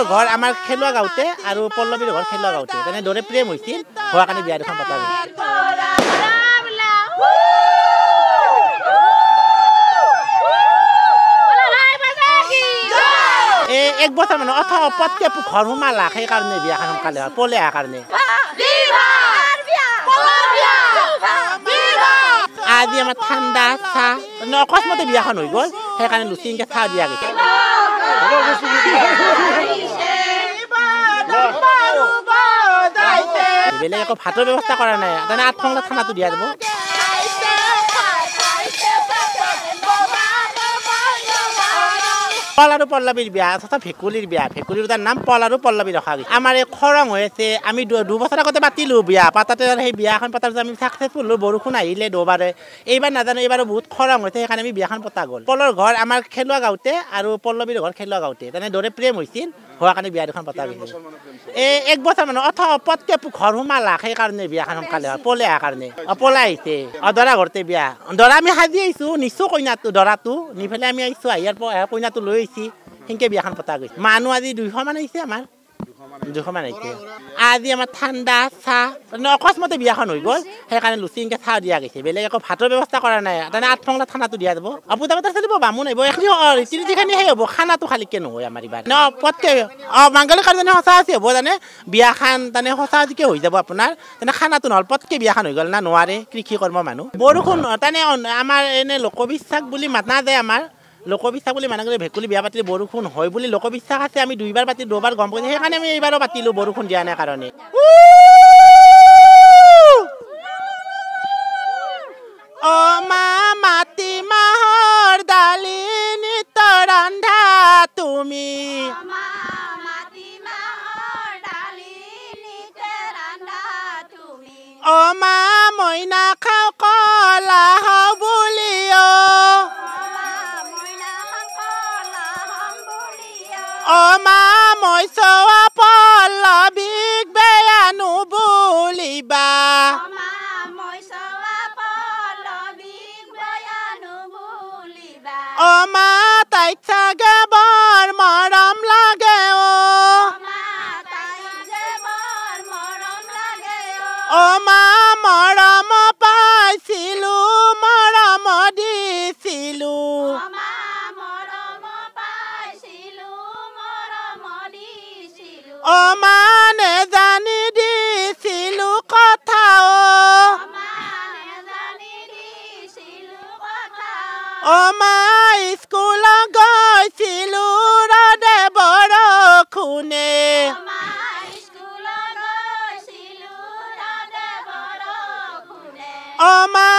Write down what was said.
পলৰ ঘৰ আমাৰ খেলুৱা গাঁৱতে আৰু পল্লৱীৰ ঘৰ খেলুৱা গাঁৱতে তেনেদৰে প্ৰেম হৈছিল হোৱাৰ কাৰণে বিয়া এখন পতা গৈছিল। এক বছৰ মানে পটকে ঘৰ সোমালা সেইকাৰণে বিয়াখন সোনকালে হয় পলে অহাৰ কাৰণে। আজি আমাৰ ঠাণ্ডা চাহ অকস্মাতে বিয়াখন হৈ গ'ল সেইকাৰণে লুচিংকে চাহ দিয়া গৈছে। বেলেগ একো ভাতৰ ব্যৱস্থা কৰা নাই তাৰমানে 8 সংলা খানাটো দিয়া যাব। পল আৰু পল্লৱীৰ বিয়া তথা ভেকুলীৰ বিয়া ভেকুলীৰ তাৰ নাম পল আৰু পল্লৱী ৰখা গৈছে। আমাৰ এই খৰং হৈ আছে আমি 2 বছৰ আগতে পাতিলোঁ বিয়া পাতাতে সেই বিয়াখন পতাৰ আমি ছাকচেছফুল হ'লোঁ বৰষুণ আহিলে দুবাৰে এইবাৰ নাজানো এইবাৰো বহুত খৰং হৈছে সেইকাৰণে আমি বিয়াখন পতা গ'ল। পলৰ ঘৰ আমাৰ খেলুৱা গাঁৱতে আৰু পল্লৱীৰ ঘৰ খেলুৱা গাঁৱতে তেনেদৰে প্ৰেম হৈছিল হোৱাৰ কাৰণে বিয়া এখন পতা গৈছিল। এক বছৰ মানে পটকে ঘৰ সোমালা সেইকাৰণে বিয়াখন সোনকালে হয় পলে অহাৰ কাৰণে পলাই আহিছে দৰা ঘৰতে বিয়া দৰা আমি সাজি আহিছোঁ নিছোঁ কইনাটো দৰাটো নি পেলাই আমি আহিছোঁ ইয়াৰ কইনাটো লৈ আহিছি সেনেকৈ বিয়াখন পতা গৈছে। মানুহ আজি 200 মান আহিছে আমাৰ 200 মান আহিছে। আজি আমাৰ ঠাণ্ডা চাহ অকস্মাতে বিয়াখন হৈ গ'ল সেইকাৰণে লুচিংকে চাহ দিয়া গৈছে। বেলেগ একো ভাতৰ ব্যৱস্থা কৰা নাই তাৰমানে 8 সংলা খানাটো দিয়া যাব। পূজা পাতল চলিব বামুণ আহিব এইখিনি ৰীতি নীতিখিনি সেই হ'ব খানাটো খালিকে নহয় আমাৰ এইবাৰ পটকে মাংগলিক কাৰণে সঁচা আছে হ'ব জানে বিয়াখন তাৰমানে সঁচা আজিকে হৈ যাব আপোনাৰ তেনে খানাটো নহ'ল পটকে বিয়াখন হৈ গ'ল না নোৱাৰে কৃষি কৰ্ম মানুহ বৰষুণ তাৰমানে আমাৰ এনে লোকবিশ্বাস বুলি মাতা যায় আমাৰ লোকবিশ্বাস বুলি মানুহ ভেকুলী বিয়া পাতিলে বৰষুণ হয় বুলি লোকবিশ্বাস আছে। আমি 2বাৰ পাতি 2বাৰ গম পাইছোঁ সেইকাৰণে আমি এইবাৰো পাতিলোঁ বৰষুণ দিয়া নাই কাৰণে। অ মা মাটি মাহৰ দালি নিত ৰন্ধা তুমি অ মা মইনা খাওঁ কলা বুলি অ মা মই চোৱা পল্লৱীক বেয়া নুবুলিবা অ মা তাইক চাগে বৰ মৰম লাগে অ মা মৰম পাইছিলোঁ মৰম দিছিলোঁ অ মা নেজানি দিছিলোঁ কথা অ মা স্কুল গৈছিলোঁ ৰ'দে বৰষুণে অ মা